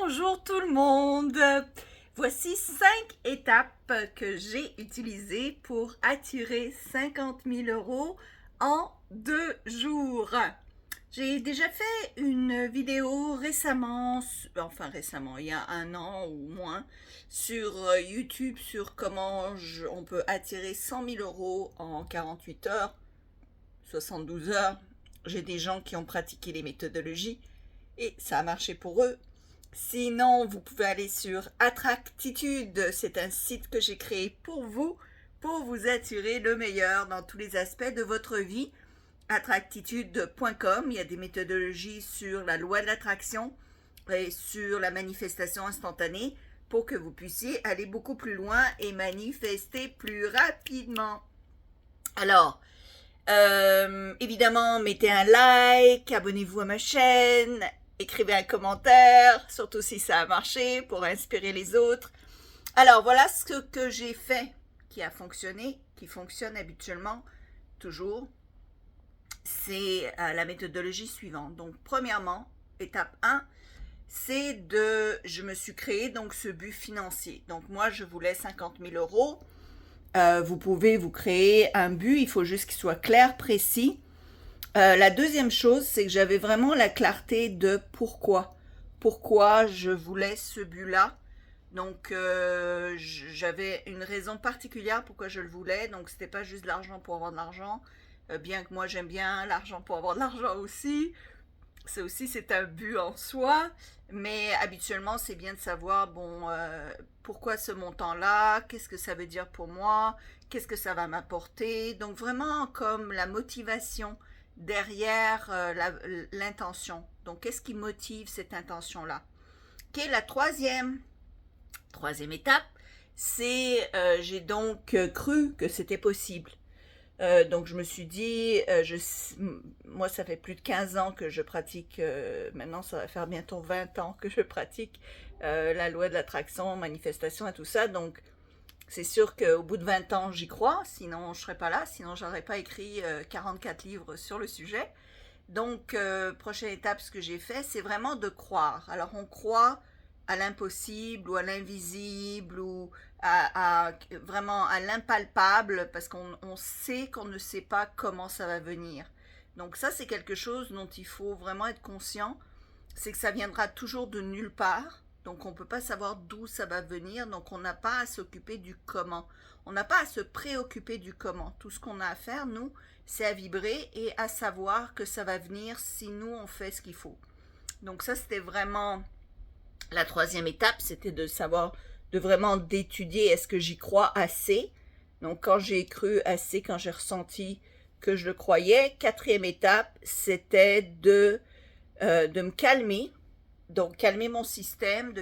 Bonjour tout le monde! Voici 5 étapes que j'ai utilisées pour attirer 50 000 euros en 2 jours. J'ai déjà fait une vidéo récemment, il y a un an ou moins, sur YouTube sur comment on peut attirer 100 000 euros en 48 heures, 72 heures. J'ai des gens qui ont pratiqué les méthodologies et ça a marché pour eux. Sinon, vous pouvez aller sur Attractitude, c'est un site que j'ai créé pour vous attirer le meilleur dans tous les aspects de votre vie. Attractitude.com, il y a des méthodologies sur la loi de l'attraction et sur la manifestation instantanée pour que vous puissiez aller beaucoup plus loin et manifester plus rapidement. Alors, évidemment, mettez un like, abonnez-vous à ma chaîne, écrivez un commentaire, surtout si ça a marché, pour inspirer les autres. Alors, voilà ce que j'ai fait qui a fonctionné, qui fonctionne habituellement, toujours. C'est la méthodologie suivante. Donc, premièrement, étape 1, je me suis créé donc ce but financier. Donc, moi, je voulais 50 000 euros. Vous pouvez vous créer un but, il faut juste qu'il soit clair, précis. La deuxième chose, c'est que j'avais vraiment la clarté de pourquoi. Pourquoi je voulais ce but-là. Donc, j'avais une raison particulière pourquoi je le voulais. Donc, c'était pas juste de l'argent pour avoir de l'argent. Bien que moi, j'aime bien l'argent pour avoir de l'argent aussi. C'est un but en soi. Mais habituellement, c'est bien de savoir, pourquoi ce montant-là, qu'est-ce que ça veut dire pour moi, qu'est-ce que ça va m'apporter. Donc vraiment comme la motivation derrière l'intention. Donc qu'est-ce qui motive cette intention-là? Ok, la troisième étape, c'est j'ai donc cru que c'était possible. Donc je me suis dit, moi ça fait plus de 15 ans que je pratique, maintenant ça va faire bientôt 20 ans que je pratique la loi de l'attraction, manifestation et tout ça. Donc c'est sûr qu'au bout de 20 ans j'y crois, sinon je serais pas là, sinon j'aurais pas écrit 44 livres sur le sujet. Donc prochaine étape, ce que j'ai fait, c'est vraiment de croire. Alors on croit à l'impossible ou à l'invisible ou vraiment à l'impalpable parce qu'on sait qu'on ne sait pas comment ça va venir. Donc ça, c'est quelque chose dont il faut vraiment être conscient, c'est que ça viendra toujours de nulle part. Donc on ne peut pas savoir d'où ça va venir, donc on n'a pas à s'occuper du comment. On n'a pas à se préoccuper du comment. Tout ce qu'on a à faire, nous, c'est à vibrer et à savoir que ça va venir si nous, on fait ce qu'il faut. Donc ça, c'était vraiment la troisième étape, c'était de savoir, de vraiment d'étudier est-ce que j'y crois assez. Donc quand j'ai cru assez, quand j'ai ressenti que je le croyais. Quatrième étape, c'était de me calmer, donc calmer mon système,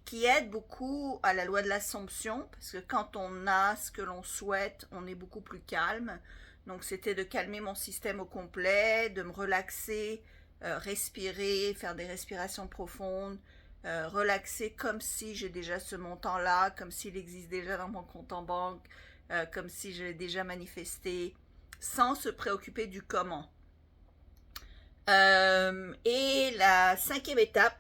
qui aide beaucoup à la loi de l'Assomption, parce que quand on a ce que l'on souhaite, on est beaucoup plus calme. Donc c'était de calmer mon système au complet, de me relaxer, respirer, faire des respirations profondes, relaxer comme si j'ai déjà ce montant-là, comme s'il existe déjà dans mon compte en banque, comme si je l'ai déjà manifesté, sans se préoccuper du comment. Et la cinquième étape,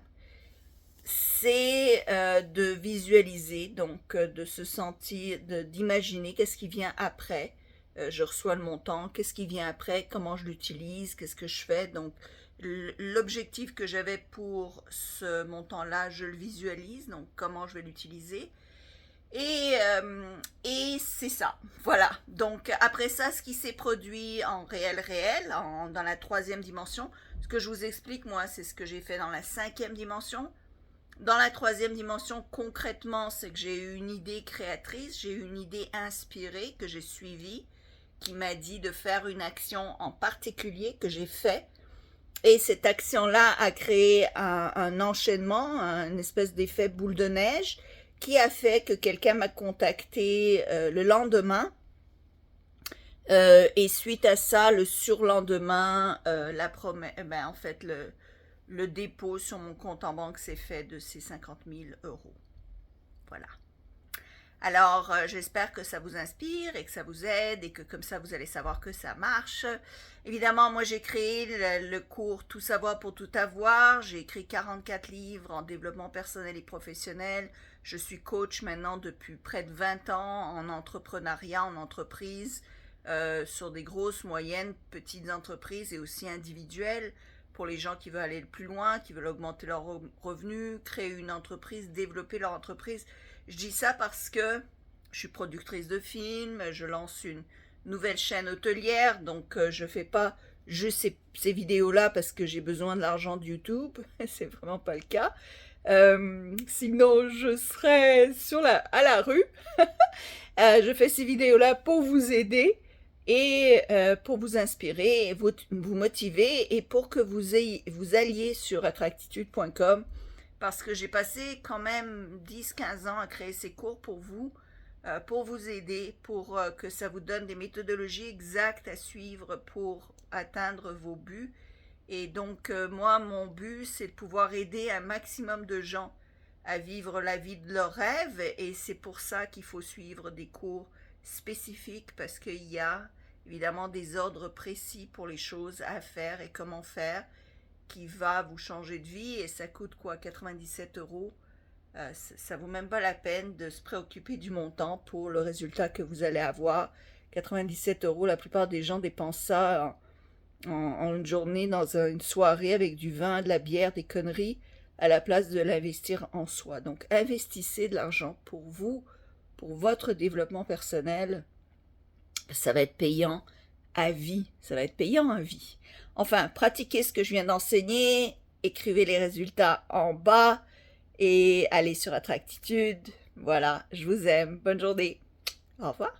c'est de visualiser, donc de se sentir, d'imaginer qu'est-ce qui vient après. Je reçois le montant, qu'est-ce qui vient après, comment je l'utilise, qu'est-ce que je fais. Donc l'objectif que j'avais pour ce montant-là, je le visualise, donc comment je vais l'utiliser. Et c'est ça, voilà. Donc après ça, ce qui s'est produit en réel, dans la troisième dimension, ce que je vous explique, moi, c'est ce que j'ai fait dans la cinquième dimension. Dans la troisième dimension, concrètement, c'est que j'ai eu une idée créatrice, j'ai eu une idée inspirée que j'ai suivie, qui m'a dit de faire une action en particulier que j'ai fait. Et cette action-là a créé un enchaînement, une espèce d'effet boule de neige, qui a fait que quelqu'un m'a contacté le lendemain. Et suite à ça, le surlendemain, en fait, le dépôt sur mon compte en banque s'est fait de ces 50 000 euros. Voilà. Alors, j'espère que ça vous inspire et que ça vous aide et que comme ça, vous allez savoir que ça marche. Évidemment, moi, j'ai créé le cours Tout savoir pour tout avoir. J'ai écrit 44 livres en développement personnel et professionnel. Je suis coach maintenant depuis près de 20 ans en entrepreneuriat, en entreprise, sur des grosses, moyennes, petites entreprises et aussi individuelles pour les gens qui veulent aller le plus loin, qui veulent augmenter leurs revenus, créer une entreprise, développer leur entreprise. Je dis ça parce que je suis productrice de films, je lance une nouvelle chaîne hôtelière, donc je fais pas juste ces vidéos-là parce que j'ai besoin de l'argent de YouTube, c'est vraiment pas le cas. Sinon, je serais à la rue. Je fais ces vidéos-là pour vous aider et pour vous inspirer, et vous motiver et pour que vous alliez sur attractitude.com parce que j'ai passé quand même 10-15 ans à créer ces cours pour vous aider, pour que ça vous donne des méthodologies exactes à suivre pour atteindre vos buts. Et donc, moi, mon but, c'est de pouvoir aider un maximum de gens à vivre la vie de leurs rêves. Et c'est pour ça qu'il faut suivre des cours spécifiques parce qu'il y a évidemment des ordres précis pour les choses à faire et comment faire qui va vous changer de vie et ça coûte quoi, 97 euros. Ça vaut même pas la peine de se préoccuper du montant pour le résultat que vous allez avoir. 97 euros, la plupart des gens dépensent ça en une journée dans une soirée avec du vin, de la bière, des conneries, à la place de l'investir en soi. Donc investissez de l'argent pour vous, pour votre développement personnel. Ça va être payant à vie. Ça va être payant à vie. Enfin, pratiquez ce que je viens d'enseigner, écrivez les résultats en bas et allez sur Attractitude. Voilà, je vous aime. Bonne journée. Au revoir.